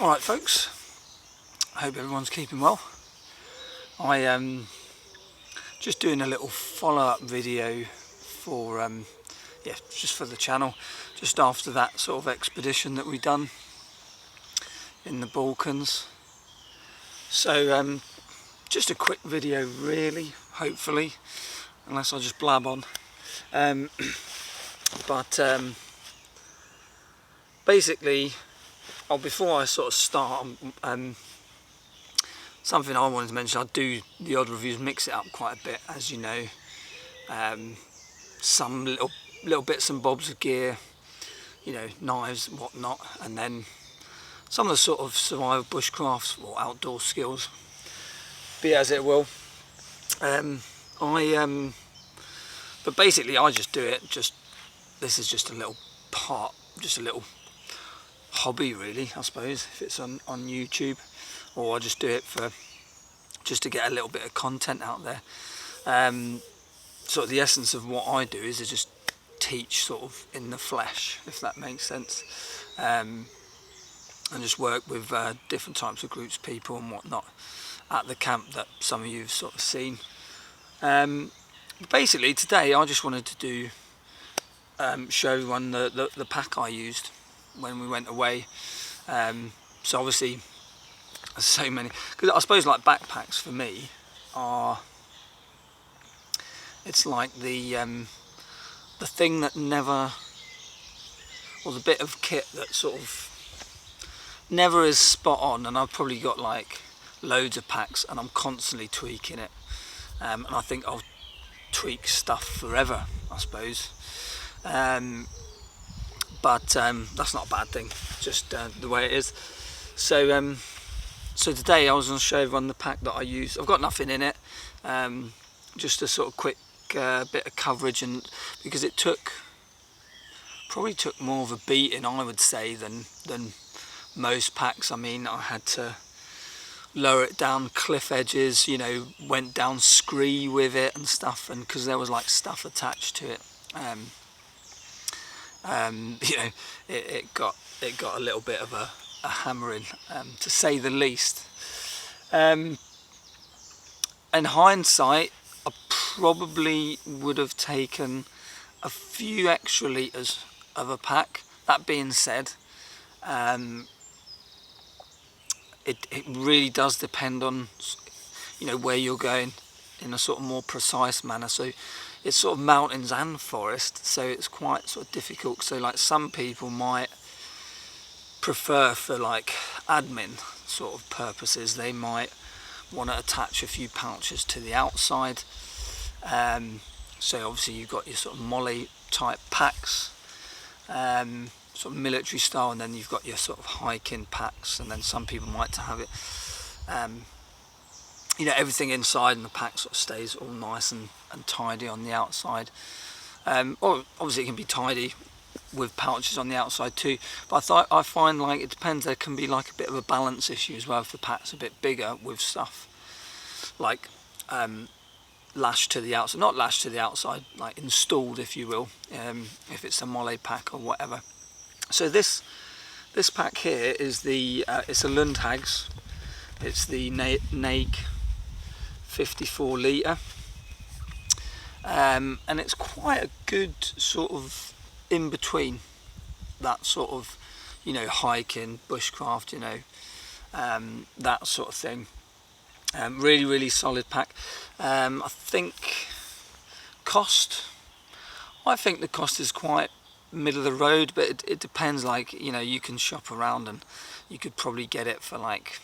Alright folks, I hope everyone's keeping well. I am just doing a little follow-up video for just for the channel, just after that sort of expedition that we done in the Balkans. So just a quick video really, hopefully, unless I just blab on. Basically, before I sort of start, something I wanted to mention, I do the odd reviews, mix it up quite a bit, as you know. Some little bits and bobs of gear, you know, knives, whatnot, and then some of the sort of survival bushcrafts or outdoor skills, be it as it will. But basically I just do it, this is just a little part, just a little hobby really, I suppose, if it's on YouTube, or I just do it just to get a little bit of content out there. Sort of the essence of what I do is to just teach sort of in the flesh, if that makes sense, and just work with different types of groups, people and whatnot at the camp that some of you have sort of seen. Basically today I just wanted to do show everyone the pack I used when we went away. So obviously there's so many, because I suppose like backpacks for me are, it's like the thing that never, or the bit of kit that sort of never is spot on, and I've probably got like loads of packs and I'm constantly tweaking it, and I think I'll tweak stuff forever, I suppose. But that's not a bad thing, just the way it is. So today I was going to show everyone the pack that I use. I've got nothing in it, just a sort of quick bit of coverage, and because it probably took more of a beating, I would say, than most packs. I mean, I had to lower it down cliff edges, you know, went down scree with it and stuff, and because there was like stuff attached to it, you know, it got a little bit of a hammering, to say the least. In hindsight, I probably would have taken a few extra litres of a pack. That being said, it really does depend on, you know, where you're going in a sort of more precise manner. So it's sort of mountains and forest, so it's quite sort of difficult. So like some people might prefer, for like admin sort of purposes, they might want to attach a few pouches to the outside. So obviously you've got your sort of molly type packs, sort of military style, and then you've got your sort of hiking packs, and then some people might have it, you know, everything inside and the pack sort of stays all nice and tidy on the outside. Or obviously it can be tidy with pouches on the outside too, but I find like it depends. There can be like a bit of a balance issue as well if the pack's a bit bigger, with stuff like lashed to the outside, not lashed to the outside, like installed, if you will, if it's a molle pack or whatever. So this pack here is it's a Lundhags, it's the Gneik 54litre, and it's quite a good sort of in between that sort of, you know, hiking, bushcraft, you know, that sort of thing. Really solid pack. I think the cost is quite middle of the road, but it depends. Like, you know, you can shop around and you could probably get it for like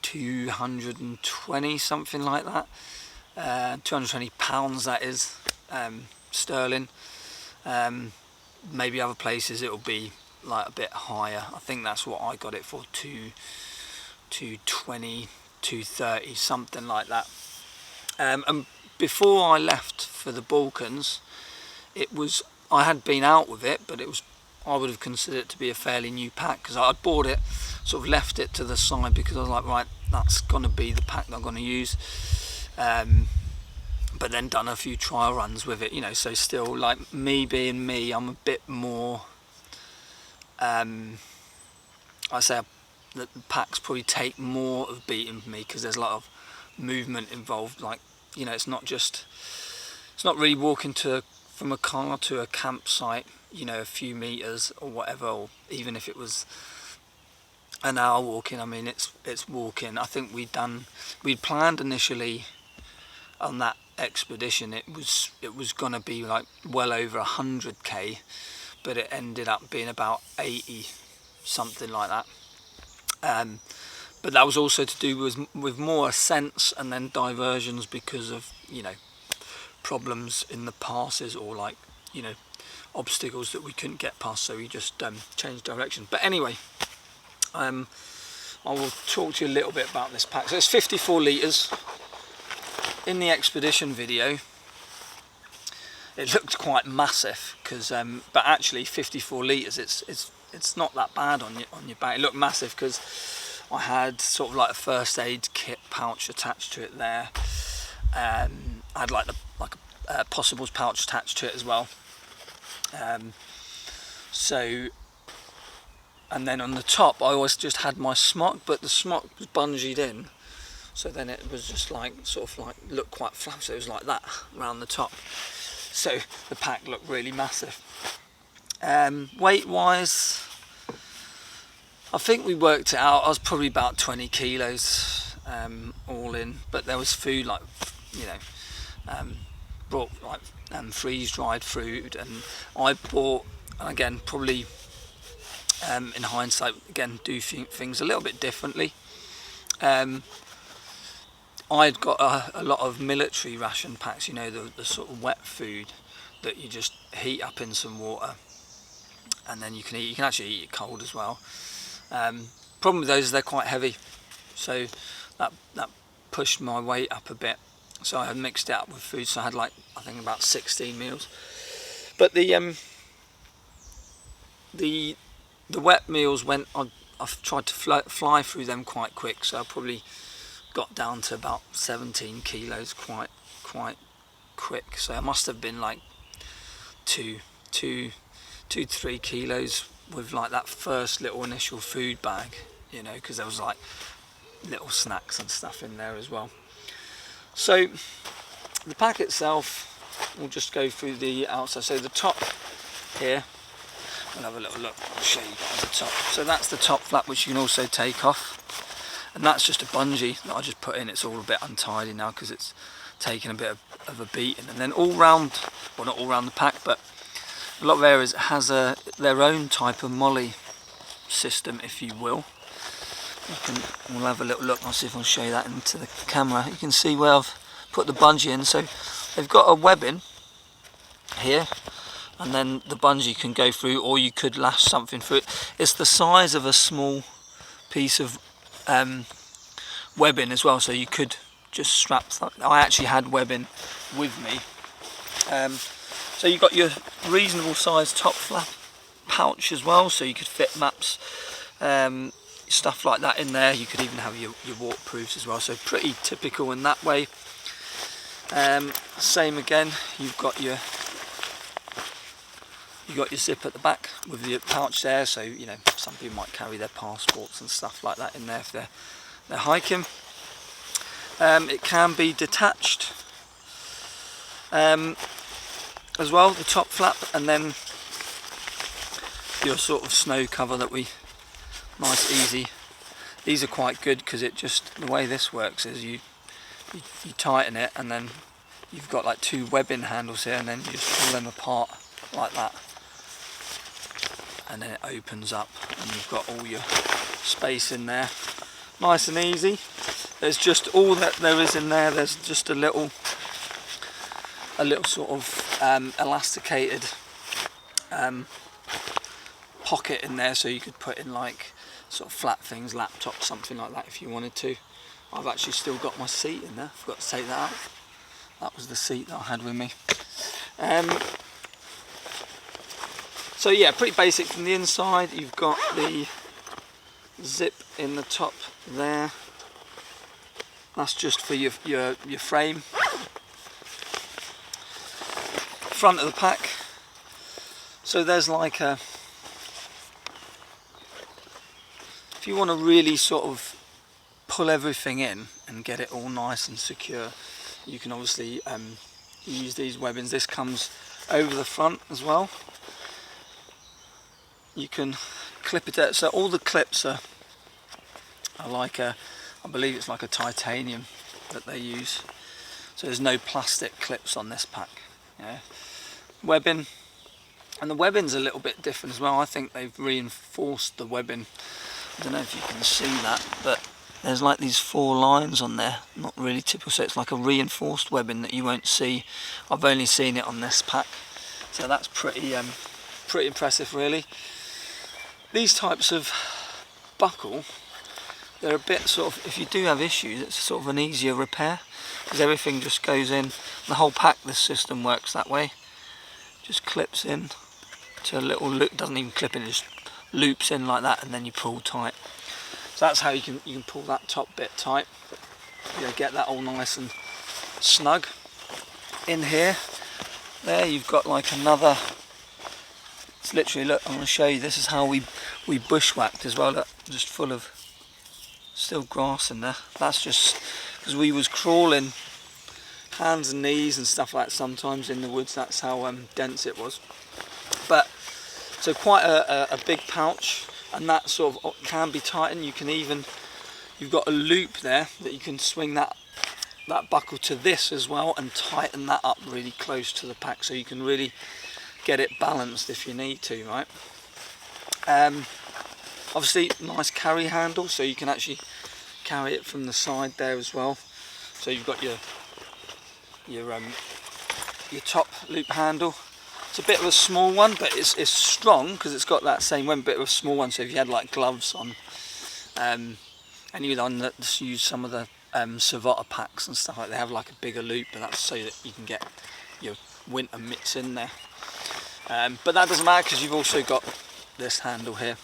220, something like that, £220, that is, sterling. Maybe other places it'll be like a bit higher. I think that's what I got it for, 220, 230, something like that. And before I left for the Balkans, I had been out with it, but I would have considered it to be a fairly new pack, because I'd bought it, sort of left it to the side, because I was like, right, that's going to be the pack that I'm going to use. But then done a few trial runs with it, you know, so still, like, me being me, I'm a bit more, I say the packs probably take more of beating for me, because there's a lot of movement involved. Like, you know, it's not really walking from a car to a campsite, you know, a few meters or whatever, or even if it was an hour walking. I mean, it's walking. I think we'd planned initially on that expedition, it was gonna be like well over 100k, but it ended up being about 80, something like that. But that was also to do with more ascents and then diversions because of, you know, problems in the passes, or like, you know, obstacles that we couldn't get past, so we just changed direction. But anyway, I will talk to you a little bit about this pack. So it's 54 litres. In the expedition video, it looked quite massive, because but actually 54 litres, it's not that bad on your back. It looked massive because I had sort of like a first aid kit pouch attached to it there. I had like a possibles pouch attached to it as well. So, and then on the top, I always just had my smock, but the smock was bungeed in, so then it was just like sort of like looked quite flat. So it was like that around the top. So the pack looked really massive. Weight wise, I think we worked it out. I was probably about 20 kilos all in, but there was food, like, you know, brought like freeze dried food, and I bought, again, probably in hindsight, again, do things a little bit differently. I'd got a lot of military ration packs, you know, the sort of wet food that you just heat up in some water, and then you can actually eat it cold as well. Problem with those is they're quite heavy, so that pushed my weight up a bit. So I had mixed it up with food, so I had like, I think about 16 meals. But the wet meals I've tried to fly through them quite quick, so I probably got down to about 17 kilos quite quick. So I must have been like 2 to 3 kilos with like that first little initial food bag, you know, because there was like little snacks and stuff in there as well. So the pack itself, we'll just go through the outside. So the top here, we'll have a little look. I'll show you the top. So that's the top flap, which you can also take off, and that's just a bungee that I just put in. It's all a bit untidy now because it's taken a bit of a beating. And then all round, well, not all round the pack, but a lot of areas has their own type of molly system, if you will. We'll have a little look. I'll see if I can show you that into the camera. You can see where I've put the bungee in. So they've got a webbing here, and then the bungee can go through, or you could lash something through it. It's the size of a small piece of webbing as well, so you could just strap. I actually had webbing with me. So you've got your reasonable sized top flap pouch as well, so you could fit maps, stuff like that in there. You could even have your waterproofs as well, so pretty typical in that way. Same again, you've got your zip at the back with your pouch there, so you know, some people might carry their passports and stuff like that in there if they're hiking. It can be detached as well, the top flap, and then your sort of snow cover that nice easy. These are quite good because it just, the way this works is you tighten it, and then you've got like 2 webbing handles here, and then you just pull them apart like that, and then it opens up and you've got all your space in there, nice and easy. There's just all that there is in there. There's just a little sort of elasticated pocket in there, so you could put in like sort of flat things, laptop, something like that if you wanted to. I've actually still got my seat in there, forgot to take that out. That was the seat that I had with me. So yeah, pretty basic from the inside. You've got the zip in the top there. That's just for your frame. Front of the pack. So there's like if if you want to really sort of pull everything in and get it all nice and secure, you can obviously use these webbings. This comes over the front as well. You can clip it out, so all the clips are like I believe it's like a titanium that they use, so there's no plastic clips on this pack. Yeah, webbing, and the webbing's a little bit different as well. I think they've reinforced the webbing. I don't know if you can see that, but there's like these 4 lines on there, not really typical, so it's like a reinforced webbing that you won't see. I've only seen it on this pack, so that's pretty impressive really. These types of buckle, they're a bit sort of, if you do have issues, it's sort of an easier repair, because everything just goes in. The whole pack, this system works that way. Just clips in to a little loop, doesn't even clip in, it just loops in like that, and then you pull tight. So that's how you can pull that top bit tight. You know, get that all nice and snug. In here, there you've got like another. It's literally, look, I'm going to show you. This is how we bushwhacked as well. Look, just full of still grass in there. That's just because we was crawling hands and knees and stuff like that sometimes in the woods. That's how dense it was. But so quite a big pouch, and that sort of can be tightened. You can even, you've got a loop there that you can swing that buckle to this as well and tighten that up really close to the pack, so you can really get it balanced if you need to, right? Obviously nice carry handle, so you can actually carry it from the side there as well. So you've got your top loop handle. It's a bit of a small one, but it's strong because it's got that same one, bit of a small one. So if you had like gloves on, and you'd just use some of the Savata packs and stuff like that, they have like a bigger loop, and that's so that you can get your winter mitts in there. But that doesn't matter because you've also got this handle here.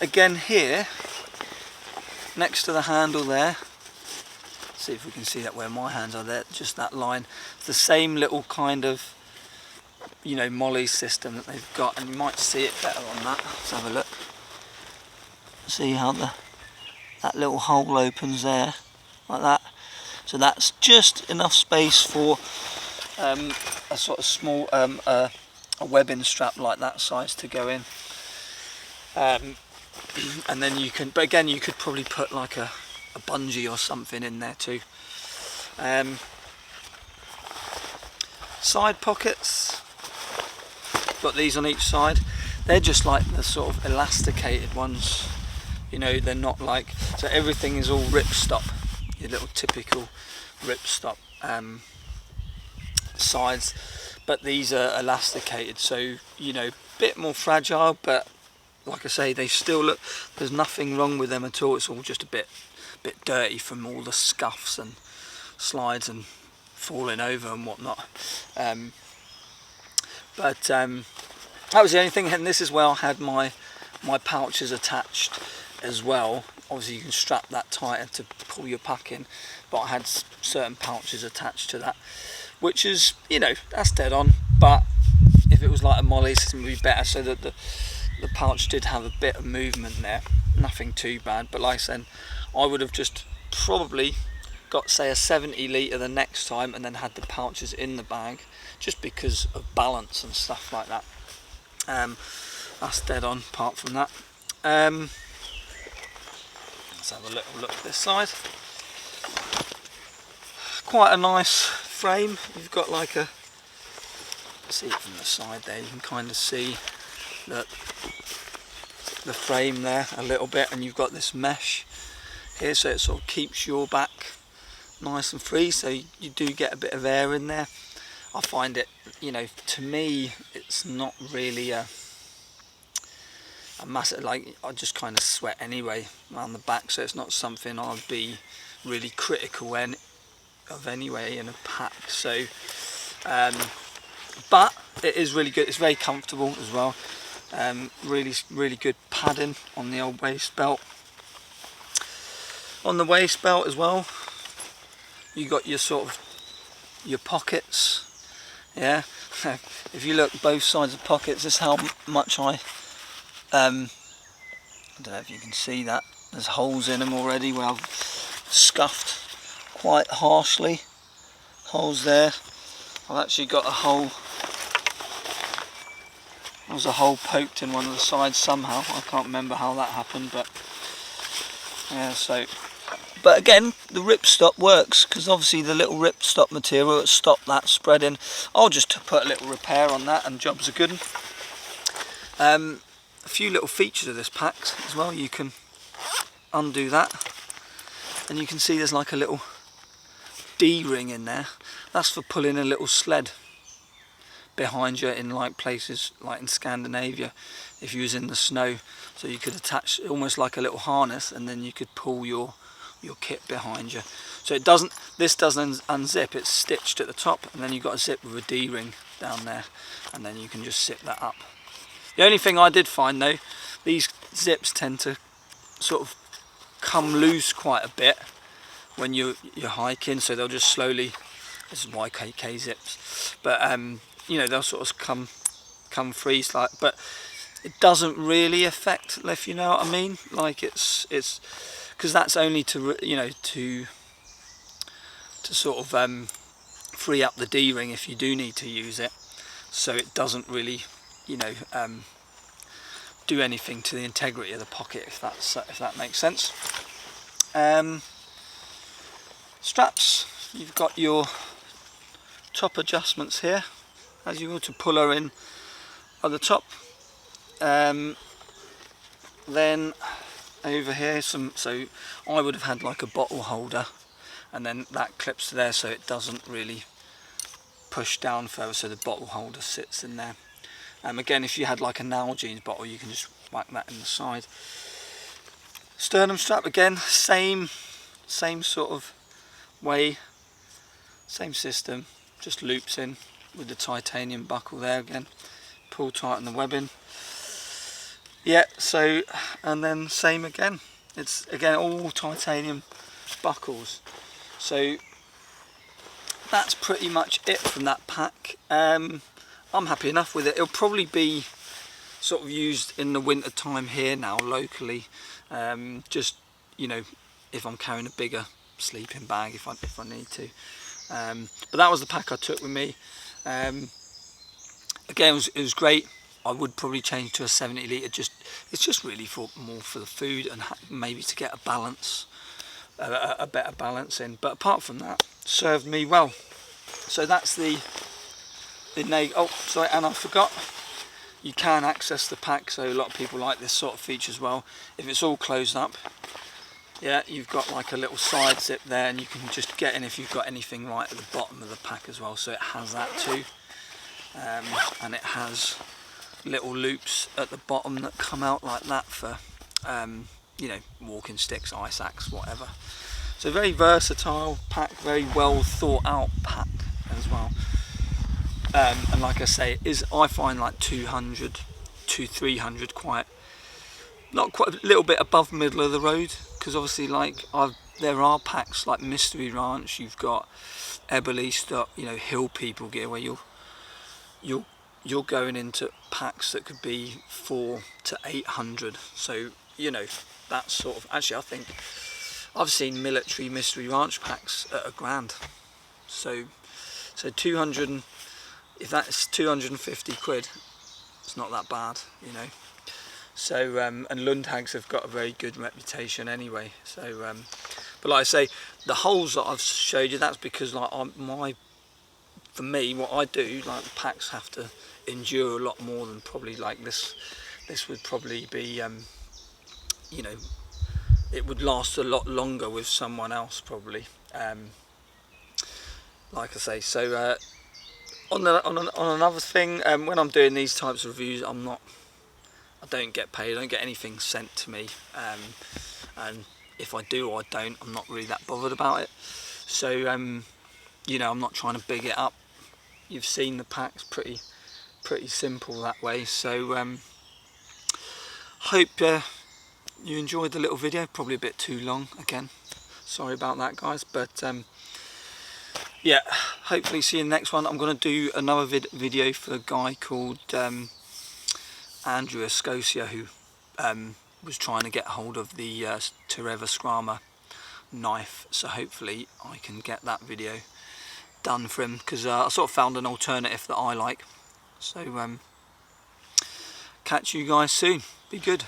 Again here, next to the handle there, see if we can see that where my hands are there, just that line. It's the same little kind of, you know, molly system that they've got, and you might see it better on that. Let's have a look. See how that little hole opens there, like that. So that's just enough space for a sort of small a webbing strap like that size to go in, and then you can, but again you could probably put like a bungee or something in there too. Side pockets, got these on each side. They're just like the sort of elasticated ones, you know, they're not like, so everything is all ripstop, your little typical ripstop sides, but these are elasticated, so you know, bit more fragile, but like I say, they still look, there's nothing wrong with them at all. It's all just a bit dirty from all the scuffs and slides and falling over and whatnot. But that was the only thing, and this is where I had my pouches attached as well. Obviously you can strap that tighter to pull your pack in, but I had certain pouches attached to that, which is, you know, that's dead on, but if it was like a molly system it would be better, so that the pouch did have a bit of movement there, nothing too bad. But like I said, I would have just probably got, say, a 70 litre the next time and then had the pouches in the bag, just because of balance and stuff like that. That's dead on apart from that. Let's have a little look at this side. Quite a nice frame. You've got like a, see it from the side there, you can kind of see that the frame there a little bit, and you've got this mesh here, so it sort of keeps your back nice and free, so you do get a bit of air in there. I find it, you know, to me it's not really a massive, like, I just kind of sweat anyway around the back, so it's not something I'd be really critical of anyway in a pack. So but it is really good, it's very comfortable as well. Really good padding on the old waist belt. On the waist belt as well, you got your sort of your pockets. Yeah, if you look both sides of pockets, this is how much I I don't know if you can see that. There's holes in them already where I've scuffed quite harshly. Holes there. I've actually got a hole. There was a hole poked in one of the sides somehow. I can't remember how that happened, but yeah. So, but again, the ripstop works because obviously the little ripstop material will stop that spreading. I'll just put a little repair on that, and jobs are good. A few little features of this pack as well. You can undo that, and you can see there's like a little D-ring in there. That's for pulling a little sled behind you in like places like in Scandinavia if you was in the snow, so you could attach almost like a little harness, and then you could pull your kit behind you. So it doesn't, this doesn't unzip, it's stitched at the top, and then you've got a zip with a D-ring down there, and then you can just zip that up. The only thing I did find though, these zips tend to sort of come loose quite a bit when you're hiking, so they'll just slowly, this is YKK zips, but you know, they'll sort of come free, like, but it doesn't really affect, if you know what I mean. Like it's because that's only to, you know, to sort of free up the D-ring if you do need to use it, so it doesn't really, you know, do anything to the integrity of the pocket, if that makes sense. Straps, you've got your top adjustments here as you go to pull her in at the top. Then over here, so I would have had like a bottle holder, and then that clips to there so it doesn't really push down further, so the bottle holder sits in there. Again, if you had like a Nalgene's bottle, you can just whack that in the side. Sternum strap, again, same sort of way, same system, just loops in with the titanium buckle there again, pull tighten the webbing. Yeah, so, and then same again, it's again all titanium buckles. So that's pretty much it from that pack. I'm happy enough with it. It'll probably be sort of used in the winter time here now locally, just, you know, if I'm carrying a bigger sleeping bag, if I need to. But that was the pack I took with me. Again, it was great. I would probably change to a 70 litre. It's just really more for the food and maybe to get a balance, a better balance in. But apart from that, served me well. So that's the Gneik. Oh, sorry, and I forgot. You can access the pack, so a lot of people like this sort of feature as well. If it's all closed up, yeah, you've got like a little side zip there, and you can just get in if you've got anything right at the bottom of the pack as well. So it has that too, and it has little loops at the bottom that come out like that for, you know, walking sticks, ice axe, whatever. So very versatile pack, very well thought out pack as well. And like I say, I find like 200 to 300 not quite a little bit above middle of the road, because obviously like there are packs like Mystery Ranch, you've got Eberle, you know, Hill People gear, where you're going into packs that could be 400 to 800. So, you know, that's sort of, actually I think I've seen military Mystery Ranch packs at £1,000. So 200, if that's 250 quid, it's not that bad, you know. So and Lundhags have got a very good reputation anyway. So but like I say, the holes that I've showed you, that's because like for me, what I do, like the packs have to endure a lot more than probably like this would probably be, you know, it would last a lot longer with someone else probably, like I say. So on another thing, when I'm doing these types of reviews, I don't get paid, I don't get anything sent to me, and if I do or I don't, I'm not really that bothered about it. So you know, I'm not trying to big it up. You've seen the packs, pretty simple that way. So hope you enjoyed the little video. Probably a bit too long again, sorry about that guys, but yeah, hopefully see you in the next one. I'm going to do another video for a guy called Andrew Escocia, who was trying to get hold of the Tereva Scrama knife, so hopefully I can get that video done for him, because I sort of found an alternative that I like. So catch you guys soon. Be good.